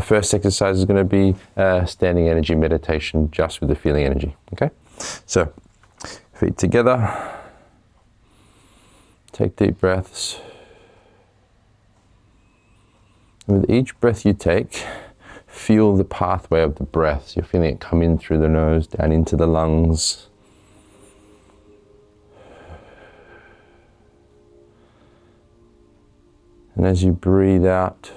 first exercise is going to be standing energy meditation just with the feeling energy, okay? So, feet together, take deep breaths. And with each breath you take, feel the pathway of the breath. So you're feeling it come in through the nose, down into the lungs. And as you breathe out,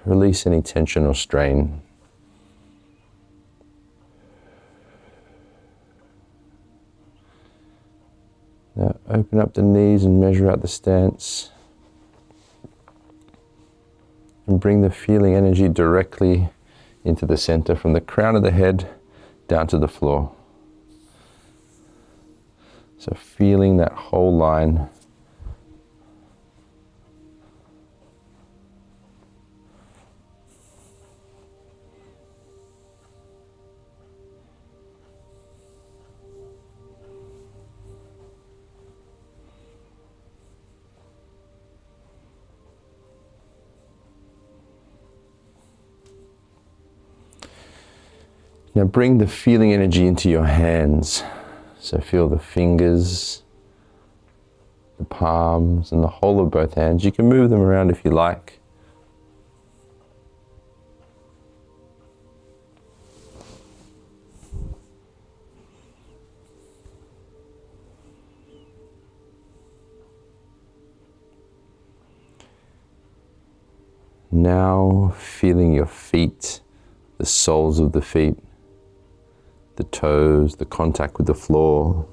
release any tension or strain. Now open up the knees and measure out the stance. And bring the feeling energy directly into the center, from the crown of the head down to the floor. So feeling that whole line. Now bring the feeling energy into your hands. So feel the fingers, the palms, and the whole of both hands. You can move them around if you like. Now feeling your feet, the soles of the feet, the toes, the contact with the floor.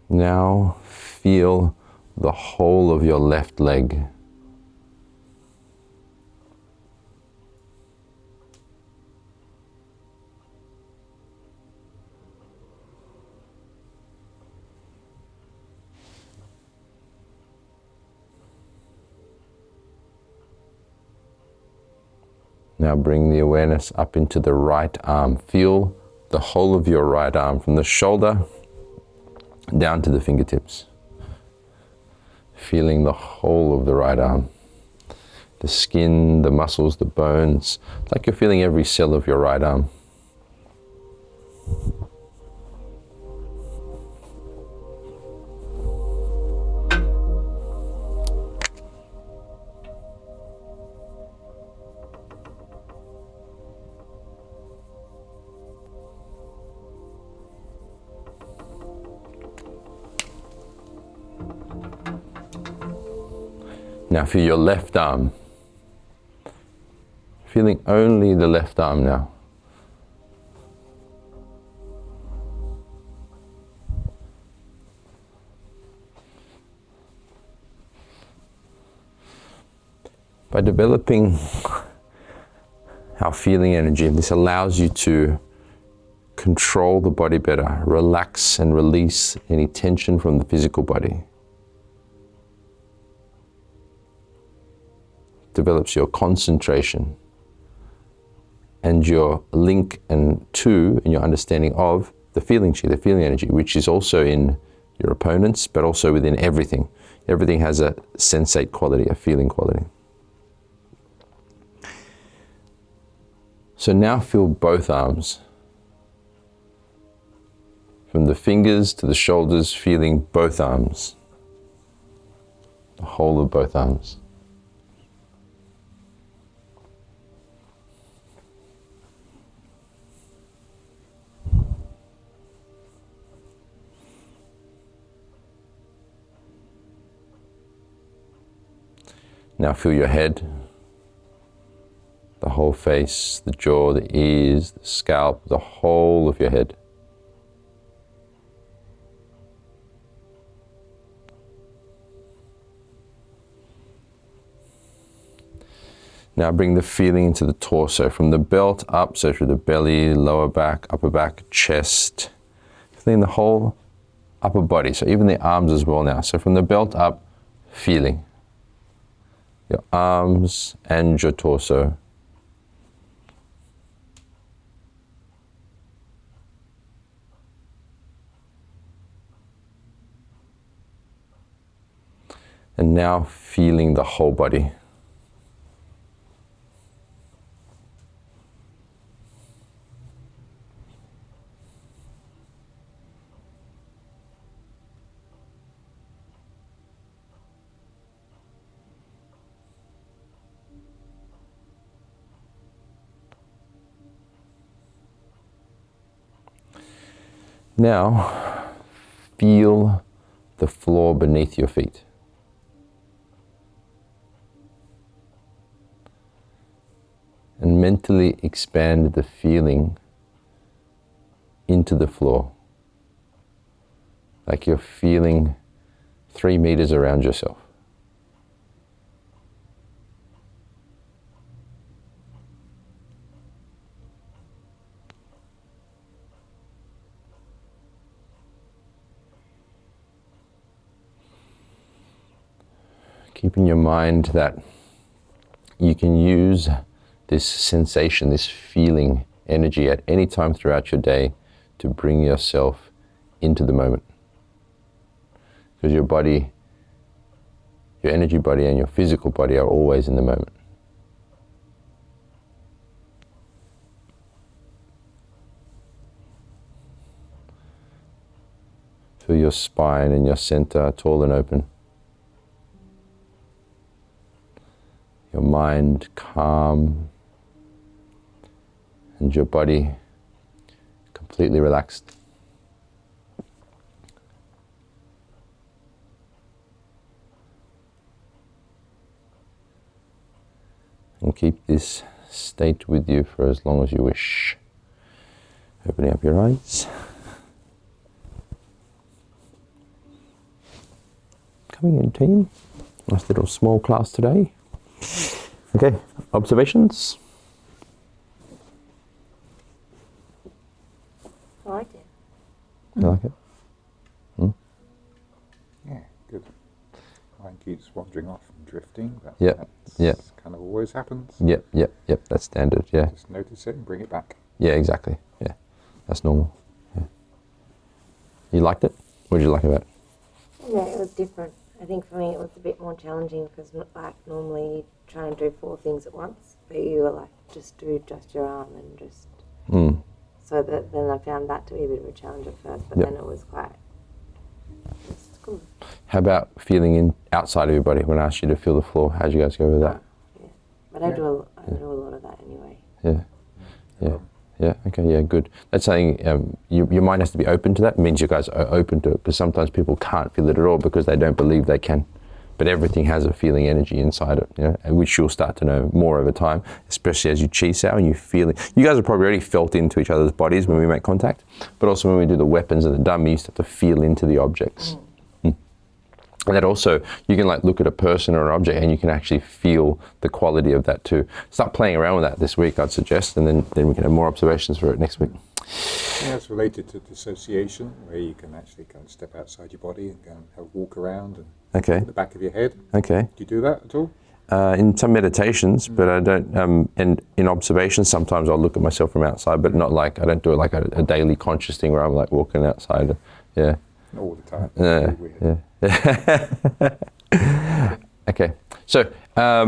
Now feel the whole of your left leg. Now bring the awareness up into the right arm. Feel the whole of your right arm from the shoulder down to the fingertips. Feeling the whole of the right arm. The skin, the muscles, the bones. It's like you're feeling every cell of your right arm. Now for your left arm, feeling only the left arm now. By developing our feeling energy, this allows you to control the body better, relax and release any tension from the physical body. Develops your concentration and your link and your understanding of the feeling chi, the feeling energy, which is also in your opponents, but also within everything. Everything has a sensate quality, a feeling quality. So now feel both arms. From the fingers to the shoulders, feeling both arms. The whole of both arms. Now feel your head, the whole face, the jaw, the ears, the scalp, the whole of your head. Now bring the feeling into the torso, from the belt up, so through the belly, lower back, upper back, chest, feeling the whole upper body, so even the arms as well now. So from the belt up, feeling. Your arms and your torso. And now feeling the whole body. Now, feel the floor beneath your feet. And mentally expand the feeling into the floor. Like you're feeling 3 meters around yourself. Keep in your mind that you can use this sensation, this feeling energy at any time throughout your day to bring yourself into the moment. Because your body, your energy body and your physical body are always in the moment. Feel your spine and your center tall and open. Your mind calm. And your body completely relaxed. And keep this state with you for as long as you wish. Opening up your eyes. Coming in, team. Nice little small class today. Okay, observations? I liked it. You like it? Yeah, good. Mind keeps wandering off and drifting. That's kind of always happens. Yep, that's standard, yeah. Just notice it and bring it back. Yeah, exactly, yeah. That's normal, yeah. You liked it? What did you like about it? Yeah, it was different. I think for me it was a bit more challenging because like normally you try and do 4 things at once, but you were like, just do just your arm and just... So that then I found that to be a bit of a challenge at first, but then it was quite... It's cool. How about feeling in outside of your body? When I asked you to feel the floor, how'd you guys go with that? Yeah, but I do a lot of that anyway. Yeah, okay, yeah, good. That's saying your mind has to be open to that. It means you guys are open to it, because sometimes people can't feel it at all because they don't believe they can. But everything has a feeling energy inside it, you know, which you'll start to know more over time, especially as you chi sao and you feel it. You guys have probably already felt into each other's bodies when we make contact, but also when we do the weapons and the dummy, you start to feel into the objects. And that also, you can like look at a person or an object and you can actually feel the quality of that too. Start playing around with that this week, I'd suggest, and then we can have more observations for it next week. Yeah, it's related to dissociation, where you can actually kind of step outside your body and go and have a walk around and look at the back of your head. Okay. Do you do that at all? In some meditations, but I don't, and in observations, sometimes I'll look at myself from outside, but not like, I don't do it like a daily conscious thing where I'm like walking outside, yeah. Not all the time. Yeah. Okay, so how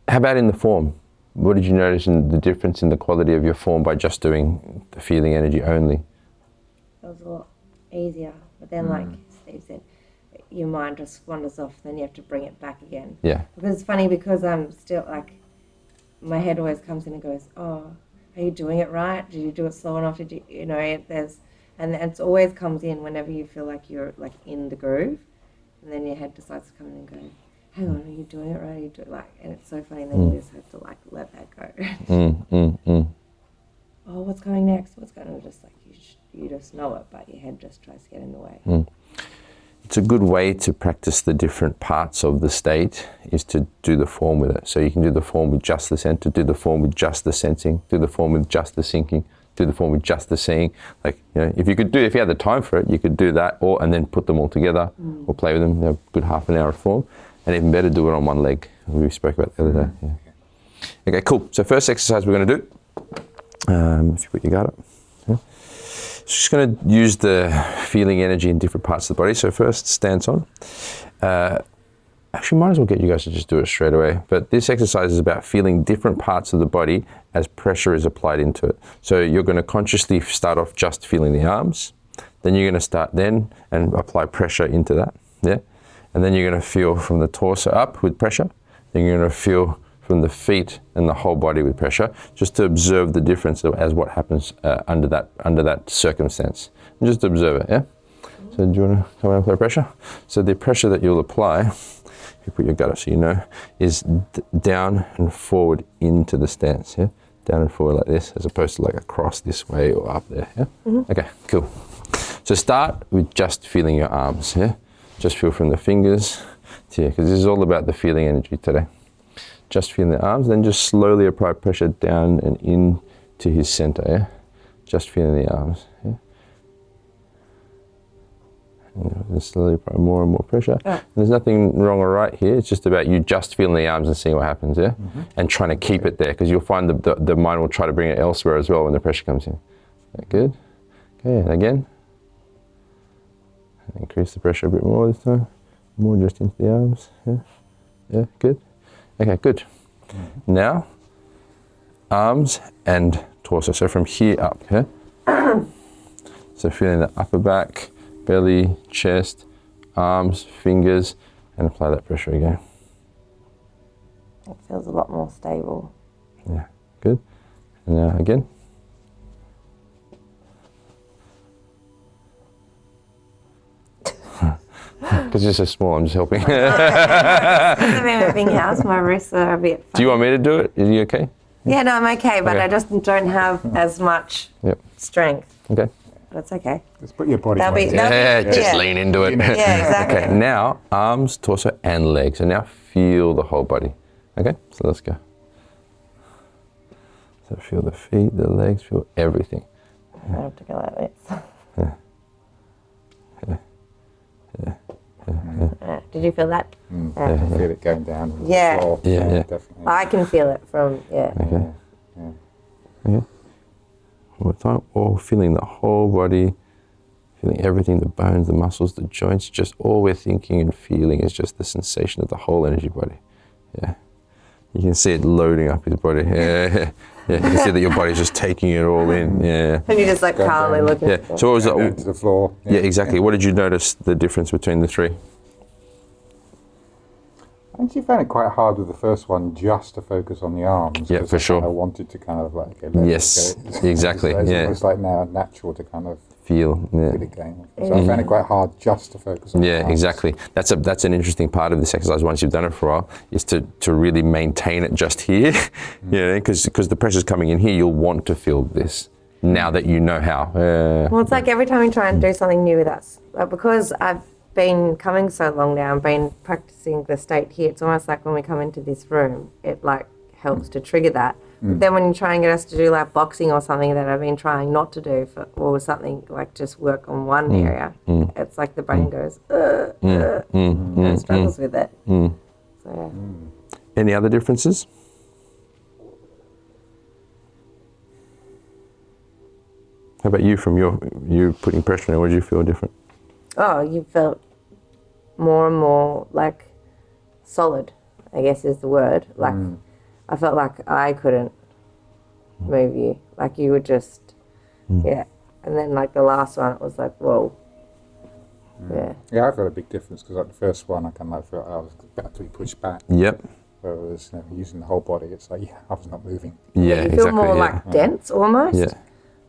about in the form? What did you notice in the difference in the quality of your form by just doing the feeling energy only? It was a lot easier, but then like Steve said, your mind just wanders off, then you have to bring it back again. Yeah. Because it's funny because I'm still like, my head always comes in and goes, oh, are you doing it right? Did you do it slow enough? Did you know, and it always comes in whenever you feel like you're like in the groove, and then your head decides to come in and go, hang on, are you doing it right? Are you and it's so funny, and then you just have to like let that go. Oh, what's coming next? What's going on? Just like you just know it, but your head just tries to get in the way. It's a good way to practice the different parts of the state is to do the form with it. So you can do the form with just the center, do the form with just the sensing, do the form with just the sinking, do the form with just the seeing. Like, if you had the time for it, you could do that, and then put them all together, or play with them. They're a good half an hour of form, and even better, do it on one leg. We spoke about the other day. Yeah. Okay, cool. So first exercise we're going to do. If you put your guard up. Yeah. Just going to use the feeling energy in different parts of the body. So first, stance on. Actually, might as well get you guys to just do it straight away. But this exercise is about feeling different parts of the body as pressure is applied into it. So you're going to consciously start off just feeling the arms. Then you're going to start and apply pressure into that. Yeah. And then you're going to feel from the torso up with pressure. Then you're going to feel from the feet and the whole body with pressure, just to observe the difference as what happens under that circumstance. And just observe it, yeah? So do you want to come and apply pressure? So the pressure that you'll apply, if you put your gut up so you know, is down and forward into the stance, yeah? Down and forward like this, as opposed to like across this way or up there, yeah? Mm-hmm. Okay, cool. So start with just feeling your arms, yeah? Just feel from the fingers to here, because this is all about the feeling energy today. Just feeling the arms, then just slowly apply pressure down and in to his center, yeah? Just feeling the arms, yeah? And slowly apply more and more pressure. And there's nothing wrong or right here, it's just about you just feeling the arms and seeing what happens, yeah? Mm-hmm. And trying to keep it there, because you'll find the mind will try to bring it elsewhere as well when the pressure comes in. Okay, good. Okay, and again. Increase the pressure a bit more this time. More just into the arms, yeah? Yeah, good. Okay, good. Mm-hmm. Now, arms and torso. So from here up, yeah? So feeling the upper back, belly, chest, arms, fingers, and apply that pressure again. It feels a lot more stable. Yeah, good. And now again. Because you're so small, I'm just helping. I'm moving house, my wrists are a bit funny. Do you want me to do it? Are you okay? Yeah, no, I'm okay, but I just don't have as much strength. Okay. That's okay. Just put your body That'll weight. Just lean into it. Yeah, exactly. Okay, now arms, torso, and legs. And now feel the whole body. Okay, so let's go. So feel the feet, the legs, feel everything. I have to go like this. Yeah. Did you feel that? I can feel it going down on the floor. Yeah. Definitely. I can feel it from, Okay. One more time. All feeling the whole body, feeling everything, the bones, the muscles, the joints, just all we're thinking and feeling is just the sensation of the whole energy body. Yeah. You can see it loading up his body. Yeah. You can see that your body's just taking it all in. Yeah. And you're just like calmly looking. Yeah. So what was that? To the floor. Yeah, exactly. What did you notice the difference between the three? I actually found it quite hard with the first one just to focus on the arms. Yeah, for sure. I wanted to kind of like, okay, yes, exactly. It's yeah. almost like now natural to kind of feel it going. So I found it quite hard just to focus on the arms. Exactly. That's an interesting part of this exercise once you've done it for a while, is to really maintain it just here. Because the pressure's coming in here, you'll want to feel this now that you know how. Well, it's like every time you try and do something new with us, like because I've been coming so long now and been practicing the state here, it's almost like when we come into this room, it like helps to trigger that. But then when you try and get us to do like boxing or something that I've been trying not to do, or something like just work on one area, it's like the brain goes, and struggles with it. So, Any other differences? How about you, from you putting pressure on it, what did you feel different? Oh, you felt more and more like solid, I guess is the word. Like I felt like I couldn't move you. Like you were just, And then like the last one, it was like, whoa. Yeah, I felt a big difference because like the first one, I kind of felt I was about to be pushed back. Yep. Whereas using the whole body, it's like, I was not moving. Yeah, you feel more like dense almost. Yeah.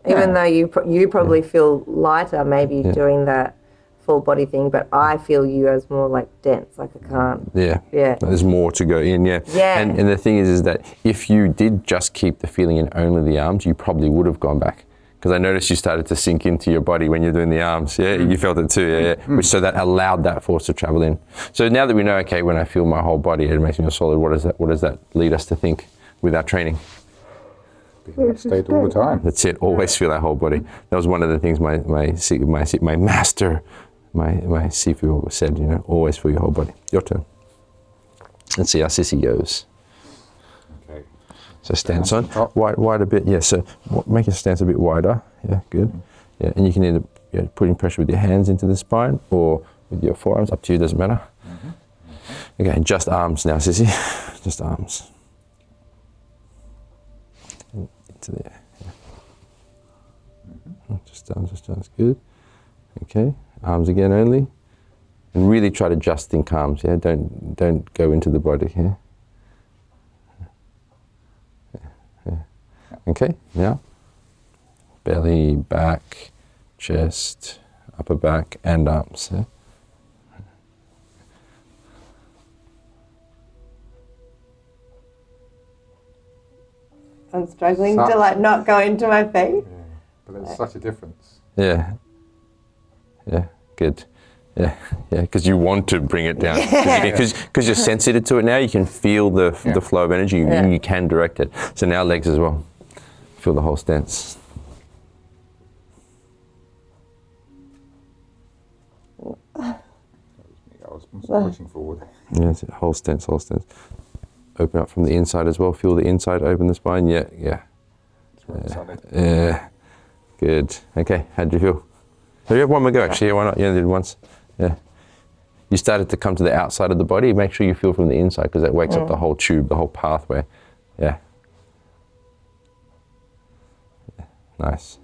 Even though you probably feel lighter maybe doing that full body thing, but I feel you as more like dense, like I can't. Yeah. There's more to go in, Yeah. And the thing is that if you did just keep the feeling in only the arms, you probably would have gone back. Because I noticed you started to sink into your body when you're doing the arms, You felt it too, Which so that allowed that force to travel in. So now that we know, okay, when I feel my whole body, it makes me feel solid, what does that lead us to think with our training? be in that state all the time. That's it. Always feel that whole body. That was one of the things my master, my Sifu said. You know, always feel your whole body. Your turn. Let's see how Sissy goes. Okay. So stance on, wide a bit. Yeah. So make your stance a bit wider. Yeah. Good. Yeah. And you can either putting pressure with your hands into the spine or with your forearms. Up to you. Doesn't matter. Okay. Just arms now, Sissy. Just arms. Into there. Yeah. Just arms. Good. Okay. Arms again only. And really try to just think arms. Yeah. Don't go into the body. Yeah. Okay. Now, belly, back, chest, upper back, and arms. Yeah. I'm struggling to like not go into my feet. Yeah, but there's such a difference. Yeah. Yeah. Good. Yeah. Yeah. Because you want to bring it down. Because you're sensitive to it now. You can feel the flow of energy. You can direct it. So now legs as well. Feel the whole stance. I was pushing forward. Yeah. That's it. Whole stance. Open up from the inside as well. Feel the inside, open the spine. Yeah. It's really solid. Yeah. Good. Okay. How do you feel? So you have one more go actually. Yeah, why not? You only did once. Yeah. You started to come to the outside of the body. Make sure you feel from the inside because that wakes up the whole tube, the whole pathway. Yeah. Nice.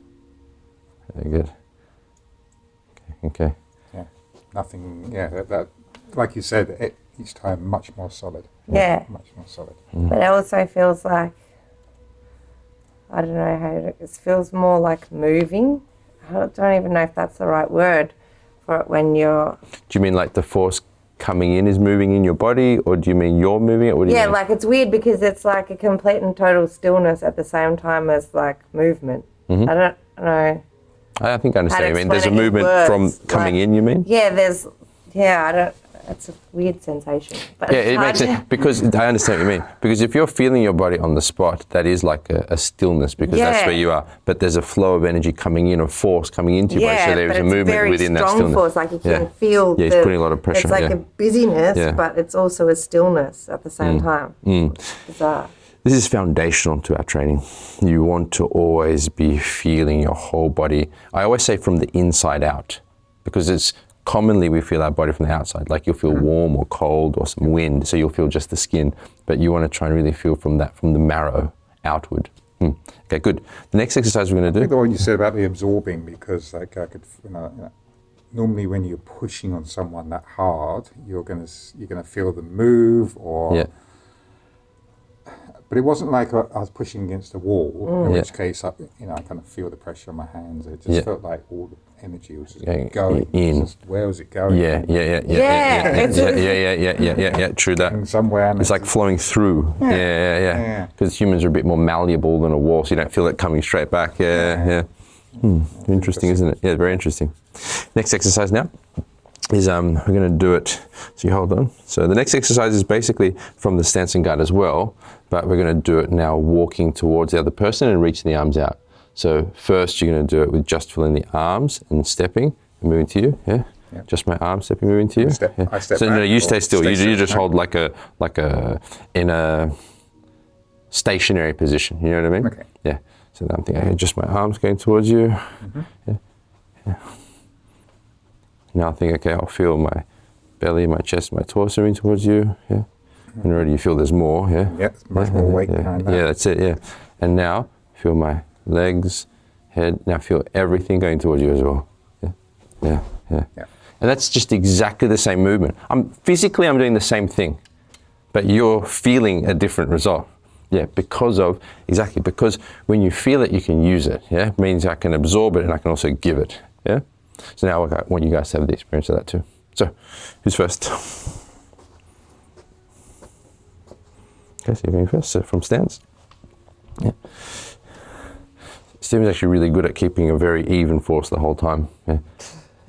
Very good. Okay. Yeah. Nothing. Yeah. That like you said, each time much more solid. Yeah. Much more solid. But it also feels like, I don't know how it feels more like moving. I don't even know if that's the right word for it when you're... Do you mean like the force coming in is moving in your body, or do you mean you're moving it? What do you mean? like it's weird because it's like a complete and total stillness at the same time as like movement. I don't know. I think I understand what you mean. There's a explain it in movement from words, coming like- in, you mean? Yeah, I don't... It's a weird sensation. But Yeah, it's it hard makes to- it, because I understand what you mean. Because if you're feeling your body on the spot, that is like a stillness because that's Yeah. where you are. But there's a flow of energy coming in, or force coming into your body, so there's but a it's movement very within that strong stillness. force, like you can Yeah. feel. Yeah, he's putting a lot of pressure, It's like yeah. a busyness, Yeah. but it's also a stillness at the same time. It's bizarre. This is foundational to our training. You want to always be feeling your whole body. I always say from the inside out, because it's commonly we feel our body from the outside, like you'll feel warm or cold or some wind, so you'll feel just the skin, but you want to try and really feel from the marrow outward. Okay, good. The next exercise we're going I to think do. the one you said about the absorbing, because like I could, normally when you're pushing on someone that hard, you're gonna feel them move, or. Yeah. But it wasn't like I was pushing against a wall, in Yeah. which case I kind of feel the pressure on my hands. It just felt like all the energy was just Going going in. Just, where was it going? Yeah. True that. And somewhere. And It's like flowing through. Yeah. Because humans are a bit more malleable than a wall, so you don't feel it coming straight back. Yeah. Interesting, isn't it? Yeah, very interesting. Next exercise now is we're going to do it. So you hold on. So the next exercise is basically from the stance and guard as well, but we're going to do it now walking towards the other person and reaching the arms out. So first you're going to do it with just filling the arms and stepping and moving to you. Yeah. Yep. Just my arm stepping, moving to you. I step So no, back you or stay still. stay You still, just okay. hold like a in a stationary position. You know what I mean? Okay. Yeah. So now I'm thinking, okay, just my arms going towards you. Yeah. Now I think, okay, I'll feel my belly, my chest, my torso moving towards you. Yeah. And already you feel there's more. Yeah. Yeah, it's much more weight behind that. Yeah, that's it. Yeah. And now feel my legs, head. Now feel everything going towards you as well. Yeah. And that's just exactly the same movement. I'm doing the same thing, but you're feeling a different result. Yeah, because when you feel it, you can use it. Yeah, it means I can absorb it and I can also give it. Yeah. So now I want you guys to have the experience of that too. So, who's first? Okay, so you're going first. So from stance. Yeah. Stephen's actually really good at keeping a very even force the whole time. Yeah.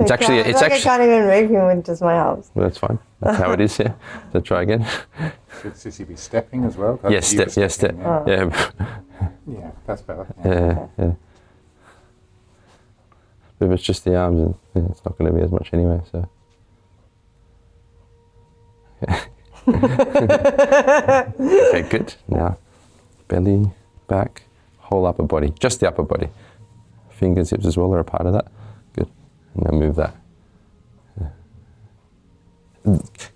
It's actually, I can't even move him with just my arms. well, that's fine. That's how it is here. So try again. Should Sissy be stepping as well? Yes, You were step, yes, step. stepping, Yeah, Yeah, that's better. yeah. But if it's just the arms, then it's not going to be as much anyway, so. Okay, good. Now, belly, back, whole upper body, just the upper body. Fingertips as well are a part of that. Good. Now move that.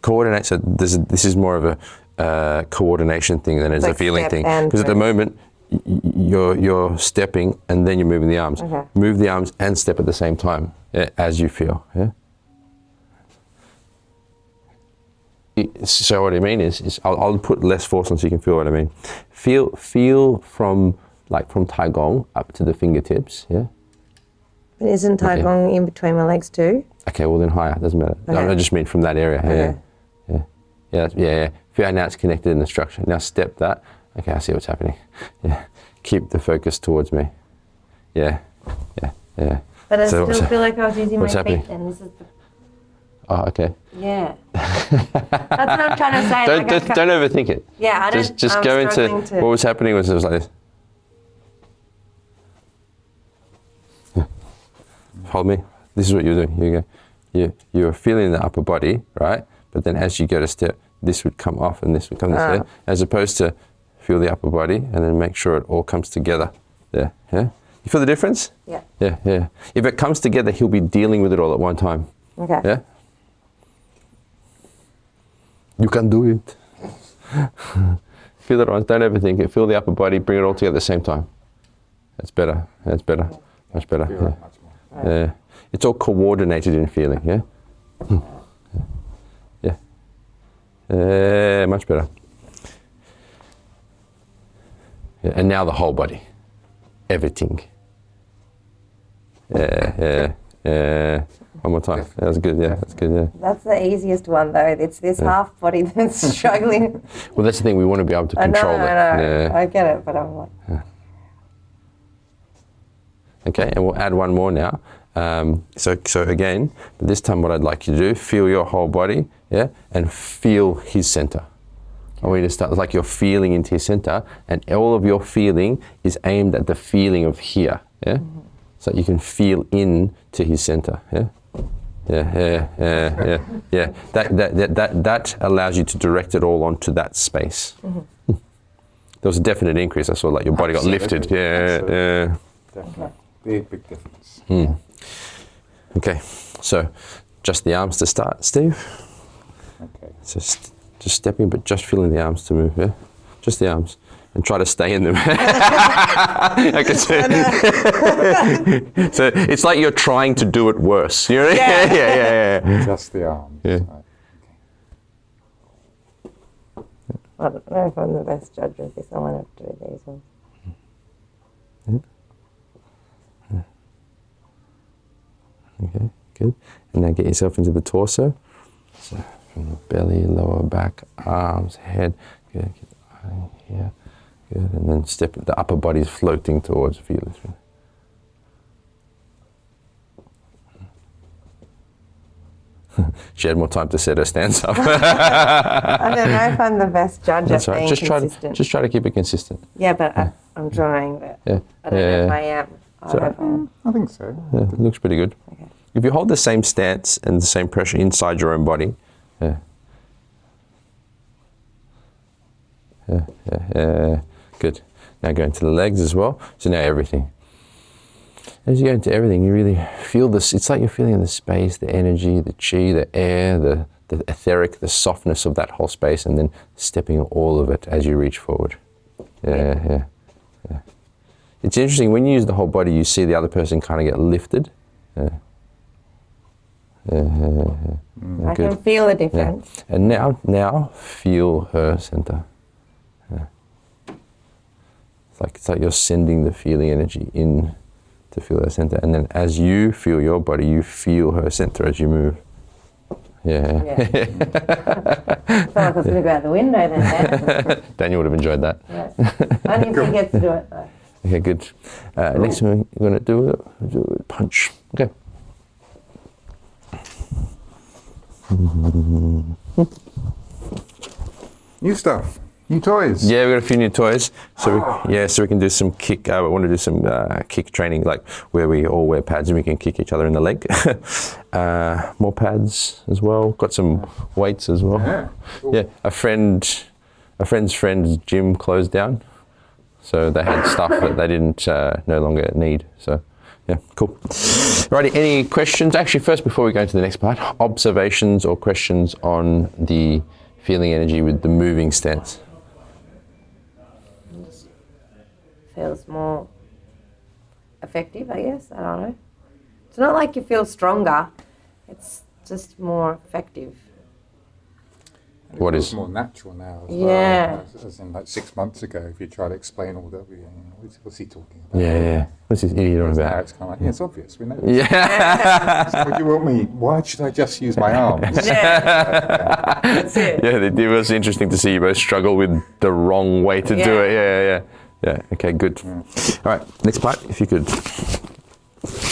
Coordinate. So this is more of a coordination thing than it's a feeling thing. Because at the moment, you're stepping and then you're moving the arms. Okay. Move the arms and step at the same time as you feel. Yeah. So what I mean is I'll put less force on so you can feel what I mean. Feel from Taigong up to the fingertips. Yeah. But isn't Taigong in between my legs too? Okay, well then higher, doesn't matter. Okay. I just mean from that area. Okay. Yeah. Feel now it's connected in the structure. Now step that. Okay, I see what's happening. Yeah. Keep the focus towards me. Yeah. But I So still feel like I was using my what's happening? feet then. This is the, Oh, okay. yeah. That's what I'm trying to say. Don't overthink it. Yeah, I don't. Just I'm go into struggling to- what was happening was it was like this. Yeah. Hold me. This is what you're doing. Here you go. You're feeling the upper body, right? But then as you go to step, this would come off and this would come this way, as opposed to feel the upper body and then make sure it all comes together. There. Yeah. You feel the difference? Yeah. Yeah. If it comes together, he'll be dealing with it all at one time. Okay. Yeah. You can do it. Feel it once, don't overthink it. Feel the upper body, bring it all together at the same time. That's better. Much better. Feel it much more. Yeah. It's all coordinated in feeling, yeah? Yeah. Much better. Yeah. And now the whole body. Everything. Yeah. One more time. That's good, yeah. That's the easiest one though. It's this half body that's struggling. Well, that's the thing, we want to be able to control it. I know. Yeah. I get it, but I'm like, Okay, and we'll add one more now. So again, but this time what I'd like you to do, feel your whole body, yeah, and feel his center. I want you to start like you're feeling into his center, and all of your feeling is aimed at the feeling of here, yeah? Mm-hmm. So you can feel in to his center, yeah? Yeah. That allows you to direct it all onto that space. Mm-hmm. There was a definite increase. I saw like your body got lifted. Yeah. Definitely. Big difference. Okay, so just the arms to start, Steve. Okay. So just stepping, but just feeling the arms to move, yeah? Just the arms. And try to stay in them. I can see. So it's like you're trying to do it worse. You know? Yeah. Just the arms. Yeah. Right. I don't know if I'm the best judge of this. I want to do these ones. Okay, good. And now get yourself into the torso. So from the belly, lower back, arms, head. Good. Get the eye here. Good. And then step. The upper body is floating towards feelings. She had more time to set her stance up. I don't know if I'm the best judge That's at right. being consistent. Just try to keep it consistent. Yeah, but I'm trying. But Yeah. I don't know if I am. So- I think so. Yeah, it looks pretty good. Okay. If you hold the same stance and the same pressure inside your own body, good. Now go into the legs as well. So now everything. As you go into everything, you really feel this. It's like you're feeling the space, the energy, the chi, the air, the etheric, the softness of that whole space, and then stepping all of it as you reach forward. Yeah. It's interesting, when you use the whole body, you see the other person kind of get lifted. I can feel the difference. Yeah. And now feel her center. Yeah. It's like you're sending the feeling energy in to feel her center. And then as you feel your body, you feel her center as you move. Yeah. I felt like I was going to go out the window then. Daniel would have enjoyed that. Yes. Only if he gets to do it though. Okay, good. Next one we're going to do it punch. Okay. New stuff, new toys. Yeah, we got a few new toys. So we can do some kick. We want to do some kick training, like where we all wear pads and we can kick each other in the leg. More pads as well. Got some weights as well. Yeah, cool. Yeah, a friend's friend's gym closed down, so they had stuff that they didn't no longer need. So yeah, cool. Righty, any questions? Actually, first before we go into the next part, observations or questions on the feeling energy with the moving stance. Feels more effective, I guess. I don't know. It's not like you feel stronger. It's just more effective. And it What feels is- more natural now as Yeah. well. As in like 6 months ago, if you try to explain all that, what's he talking about? Yeah. What's this idiot on Now about? it's kind of like, yeah, it's obvious, we know. Yeah. So what do you want me? Why should I just use my arms? Yeah. That's it. Yeah, it was interesting to see you both struggle with the wrong way to do Yeah. it. Yeah. Okay, good. All right, next part, if you could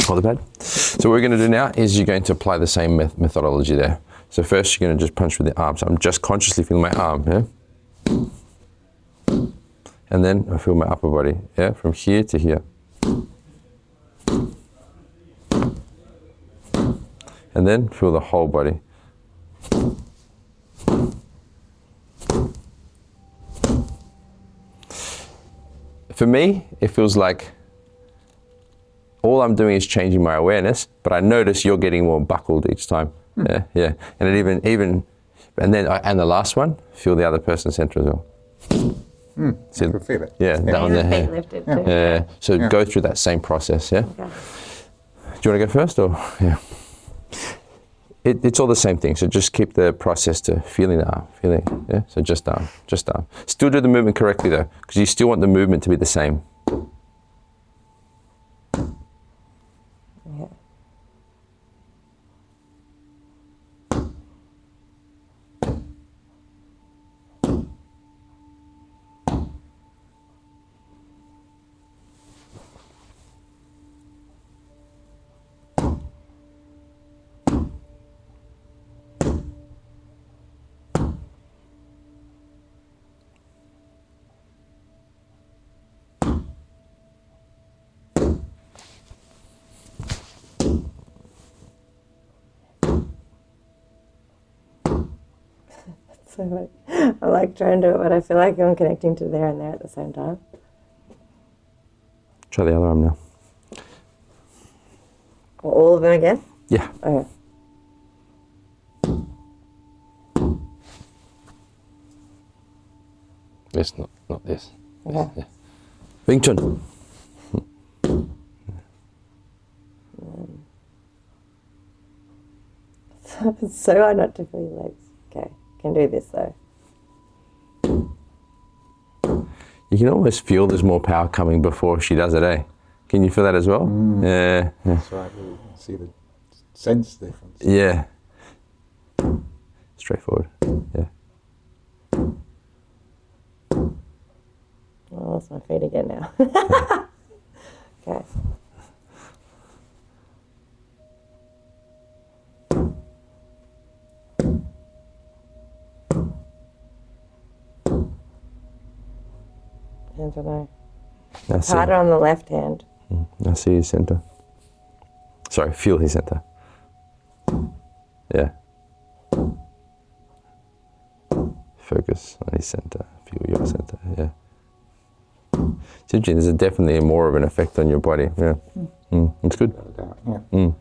hold the pad. So what we're going to do now is you're going to apply the same methodology there. So first you're going to just punch with the arm. So I'm just consciously feeling my arm, yeah? And then I feel my upper body, yeah? From here to here. And then feel the whole body. For me, it feels like all I'm doing is changing my awareness, but I notice you're getting more buckled each time. Yeah. And it even, and the last one, feel the other person's center as well. I can feel it. Yeah, that one And the there. feet lifted too. Yeah. So go through that same process, yeah? Okay. Do you want to go first or? Yeah. It's all the same thing. So just keep the process to feeling the arm, yeah? So just arm. Still do the movement correctly though, because you still want the movement to be the same. Yeah. So like, I like trying to do it, but I feel like I'm connecting to there and there at the same time. Try the other arm now. Or all of them again? Yeah. Okay. This, not this. Okay. Yeah. Wing Chun. It's so hard not to feel your legs. Okay, can do this though. You can almost feel there's more power coming before she does it, eh? Can you feel that as well? Yeah. That's right. You can see the sense difference. Yeah. Straightforward. Yeah. I lost my feet again now. Okay. I don't know. That's it. Harder on the left hand. I see his center. Sorry, feel his center. Yeah. Focus on his center. Feel your center. Yeah. It's interesting. There's definitely more of an effect on your body. Yeah. It's good. Without a doubt, yeah.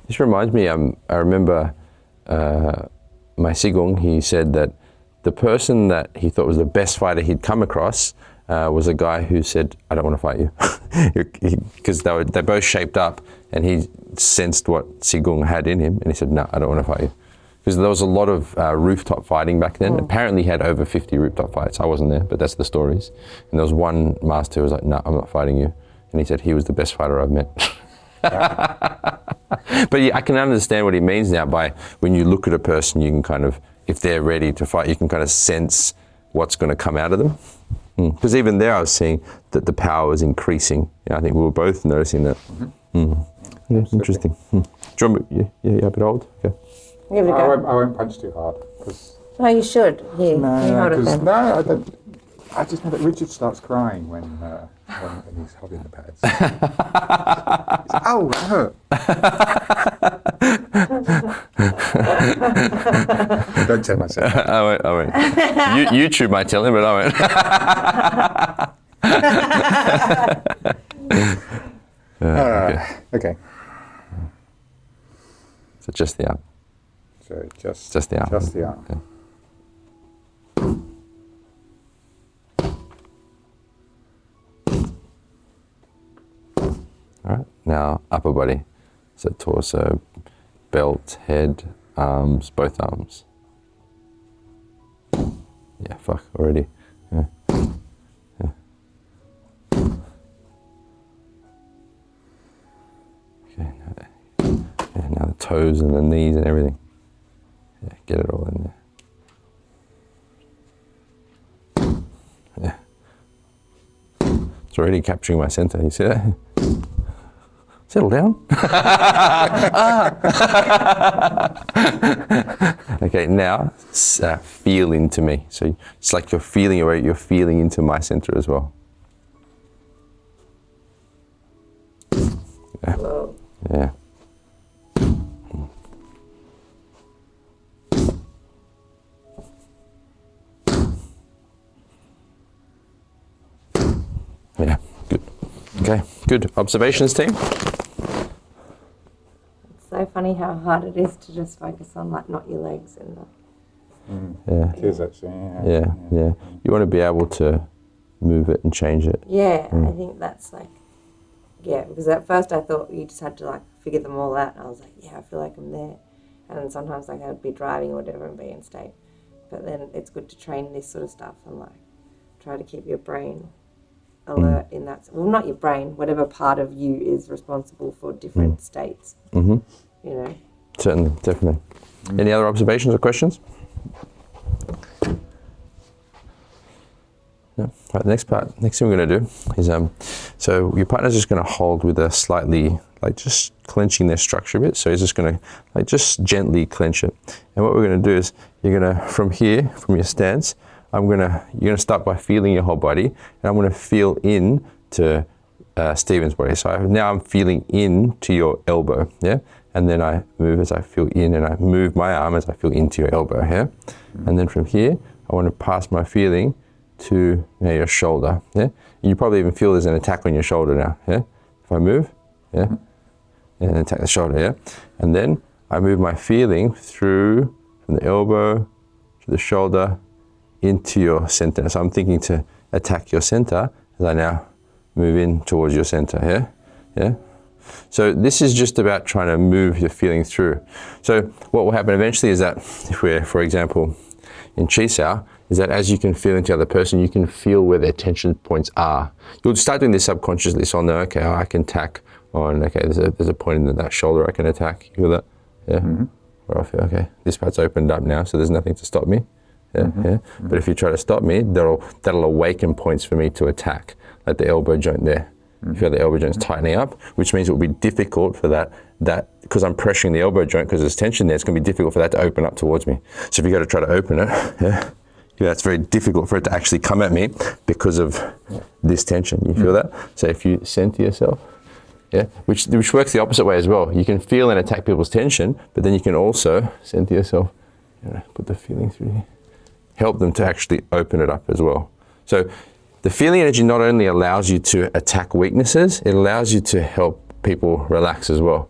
This reminds me. I remember my Sigong. He said that the person that he thought was the best fighter he'd come across was a guy who said, "I don't want to fight you," because they both shaped up, and he sensed what Sigong had in him, and he said, "No, I don't want to fight you," because there was a lot of rooftop fighting back then. Apparently, he had over 50 rooftop fights. I wasn't there, but that's the stories. And there was one master who was like, "No, I'm not fighting you," and he said he was the best fighter I've met. But yeah, I can understand what he means now. By when you look at a person, you can kind of, if they're ready to fight, you can kind of sense what's going to come out of them. Because even there I was seeing that the power was increasing. I think we were both noticing that. Yeah, interesting. Do you want me, yeah, a bit old? Okay. Give it a go. I won't punch too hard. No, you should. Here, you hold it then. No, I don't. I just know that Richard starts crying when he's holding the pads. He's like, oh, that hurt. Don't tell myself. I won't. YouTube might tell him, but I won't. Okay. So just the arm. So just the arm. Just the arm. Okay. All right, now upper body. So torso, belt, head, arms, both arms. Yeah, fuck, already. Yeah. Okay, now the toes and the knees and everything. Yeah, get it all in there. Yeah. It's already capturing my center, you see that? Settle down. Okay, now feel into me. So it's like you're feeling into my center as well. Yeah. Whoa. Yeah. Yeah, good. Okay, good. Observations, team? It's so funny how hard it is to just focus on, like, not your legs and the... Yeah. It is actually. Yeah. You want to be able to move it and change it. Yeah, I think that's like, yeah, because at first I thought you just had to like figure them all out. And I was like, yeah, I feel like I'm there. And then sometimes like I would be driving or whatever and be in state. But then it's good to train this sort of stuff and like try to keep your brain alert in that. Well, not your brain, whatever part of you is responsible for different states. Mm-hmm. You know. Certainly, definitely. Any other observations or questions? No. Right, next thing we're going to do is, so your partner's just going to hold with a slightly, like just clenching their structure a bit. So he's just going to like just gently clench it. And what we're going to do is you're going to, from here, from your stance, you're going to start by feeling your whole body. And I'm going to feel in to Stephen's body. So now I'm feeling in to your elbow, yeah? And then I move as I feel in, and I move my arm as I feel into your elbow, yeah? And then from here, I want to pass my feeling to your shoulder, yeah? And you probably even feel there's an attack on your shoulder now, yeah? If I move, yeah? And attack the shoulder, yeah? And then I move my feeling through from the elbow to the shoulder into your center. So I'm thinking to attack your center as I now move in towards your center, yeah? Yeah? So this is just about trying to move your feeling through. So what will happen eventually is that if we're, for example, in Chi Sao, is that as you can feel into the other person, you can feel where their tension points are. You'll start doing this subconsciously, so I'll know, okay, I can attack on, okay, there's a point in that shoulder I can attack. You feel that? Yeah? Where I feel, okay, this part's opened up now, so there's nothing to stop me. Yeah, yeah. But if you try to stop me, that'll awaken points for me to attack, like the elbow joint there. You feel the elbow joint's tightening up, which means it will be difficult for that because I'm pressuring the elbow joint because there's tension there, it's going to be difficult for that to open up towards me. So if you go to try to open it, yeah, it's very difficult for it to actually come at me because of this tension. You feel that? So if you center yourself, yeah, which works the opposite way as well. You can feel and attack people's tension, but then you can also center yourself, put the feeling through here, help them to actually open it up as well. So the feeling energy not only allows you to attack weaknesses, it allows you to help people relax as well.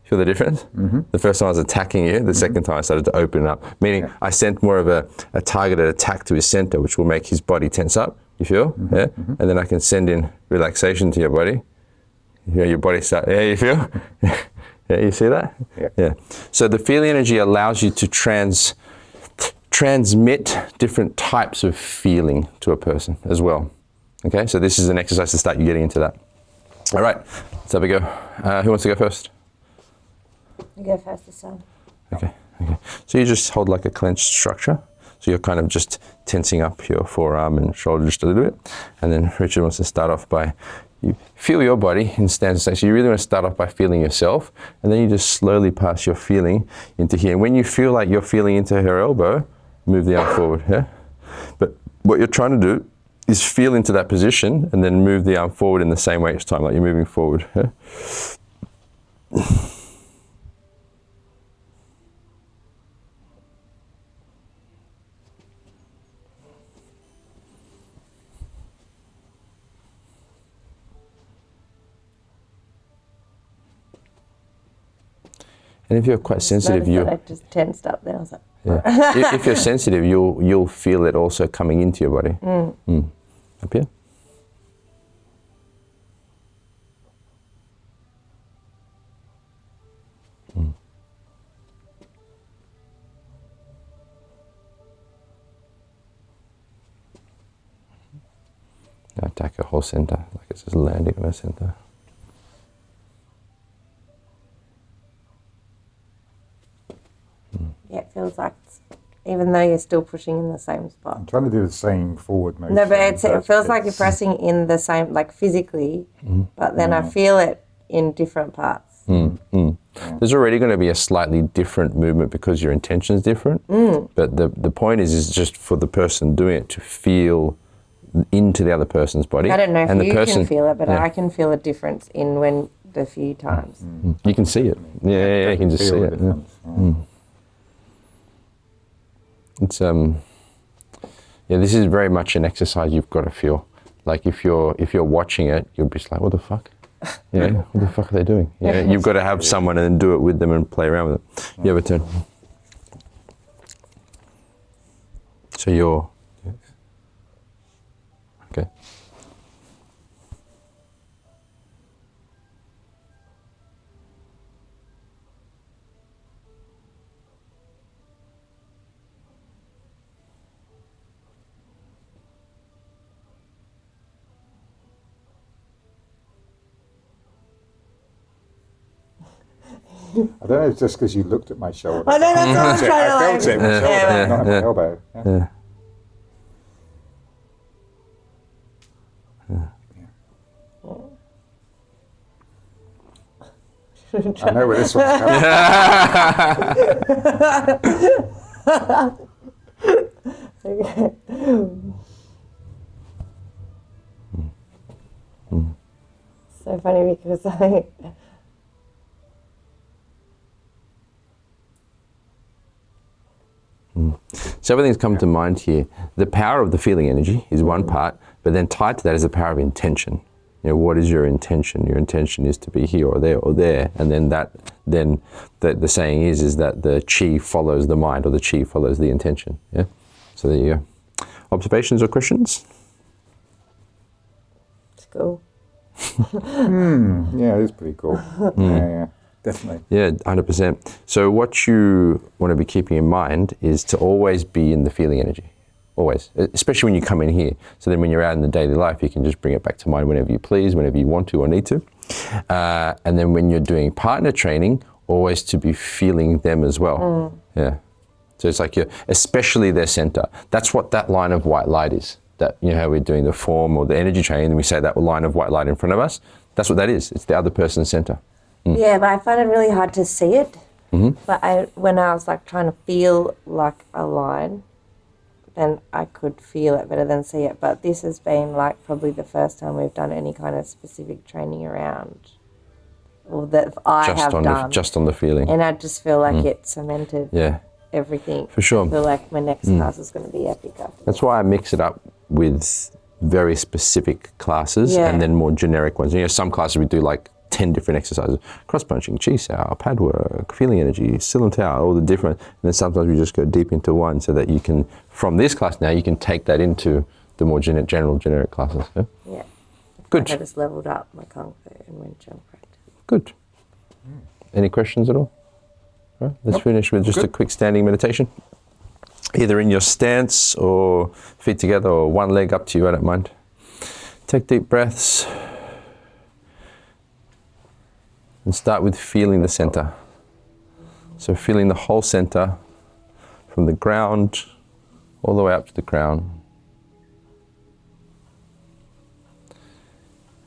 Feel the difference? The first time I was attacking you, the second time I started to open up, meaning I sent more of a targeted attack to his center, which will make his body tense up, you feel? Yeah? And then I can send in relaxation to your body. Your body start, yeah, you feel? Yeah, you see that? Yeah. So the feeling energy allows you to transmit different types of feeling to a person as well. Okay, so this is an exercise to start you getting into that. All right, let's have a go. Who wants to go first? You go first this time. Okay. So you just hold like a clenched structure. So you're kind of just tensing up your forearm and shoulder just a little bit. And then Richard wants to start off by you feel your body in stance. So you really want to start off by feeling yourself, and then you just slowly pass your feeling into here. And when you feel like you're feeling into her elbow, move the arm forward. Yeah? But what you're trying to do is feel into that position and then move the arm forward in the same way each time, like you're moving forward. Yeah? And if you're quite sensitive, I just tensed up there. I was like, yeah. If you're sensitive, you'll feel it also coming into your body. Up here. Now attack your whole center, like it's just landing on the center. yeah, it feels like, even though you're still pushing in the same I'm spot. trying to do the same forward motion. No, but it feels like you're pressing in the same, like physically, but then I feel it in different parts. There's already going to be a slightly different movement because your intention is different. But the point is just for the person doing it to feel into the other person's body. I don't know if and you can feel it, but yeah. I can feel a difference in when the few times. You can see it. Yeah, you can just see it. Yeah. It's this is very much an exercise you've got to feel. Like if you're watching it, you'll be just like, what the fuck? Yeah, what the fuck are they doing? Yeah, you've got to have someone and then do it with them and play around with it. You have a turn. So you're okay. I don't know, it's just because you looked at my shoulder. I know, that's what I was trying to I felt it, my shoulder, not my elbow. Yeah. I know where this one's coming. So funny because So everything's come to mind here. The power of the feeling energy is one part, but then tied to that is the power of intention. You know, what is your intention? Your intention is to be here or there, and then the saying is that the chi follows the mind, or the chi follows the intention. Yeah. So there you go. Observations or questions? it's cool. Yeah, it is pretty cool. Yeah, definitely. Yeah, 100%. So what you want to be keeping in mind is to always be in the feeling energy. Always, especially when you come in here. So then when you're out in the daily life, you can just bring it back to mind whenever you please, whenever you want to or need to. And then when you're doing partner training, always to be feeling them as well. Yeah. So it's like especially their center. That's what that line of white light is. That, you know, how we're doing the form or the energy training, and we say that line of white light in front of us. That's what that is. It's the other person's center. Yeah, but I find it really hard to see it. But when I was like trying to feel like a line, then I could feel it better than see it. But this has been like probably the first time we've done any kind of specific training around, or that I have done. Just on the feeling. And I just feel like it cemented everything. For sure. I feel like my next class is going to be epic after That's why I mix it up with very specific classes and then more generic ones. You know, some classes we do like 10 different exercises: cross-punching, chi sao, pad work, feeling energy, sil and tao, all the different. And then sometimes we just go deep into one so that you can, from this class now, you can take that into the more general, generic classes. Yeah? Yeah. Good. I just leveled up my Kung Fu and Wing Chun practice. Good. Any questions at all? All right, let's finish with just a quick standing meditation. Either in your stance or feet together or one leg up to you, I don't mind. Take deep breaths. And start with feeling the center. So feeling the whole center from the ground all the way up to the crown.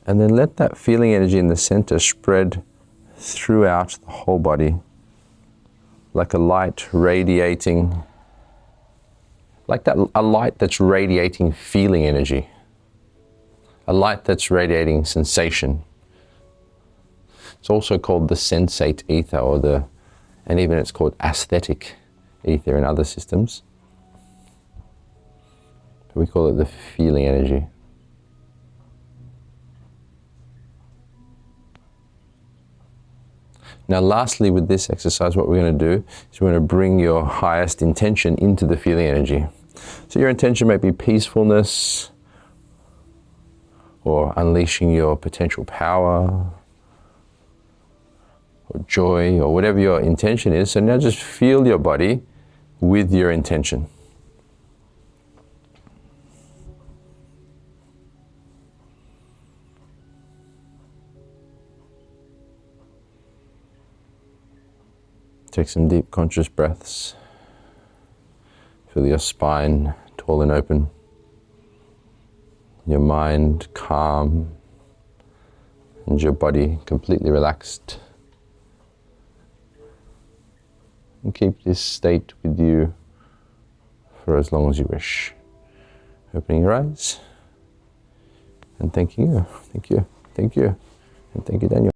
And then let that feeling energy in the center spread throughout the whole body, like a light radiating, a light that's radiating feeling energy, a light that's radiating sensation. It's also called the sensate ether, and even it's called aesthetic ether in other systems. But we call it the feeling energy. Now lastly, with this exercise, what we're going to do is we're going to bring your highest intention into the feeling energy. So your intention may be peacefulness, or unleashing your potential power, or joy, or whatever your intention is. So now just feel your body with your intention. Take some deep conscious breaths. Feel your spine tall and open. Your mind calm. And your body completely relaxed. And keep this state with you for as long as you wish. Opening your eyes. And thanking you. Thank you. Thank you. And thank you, Daniel.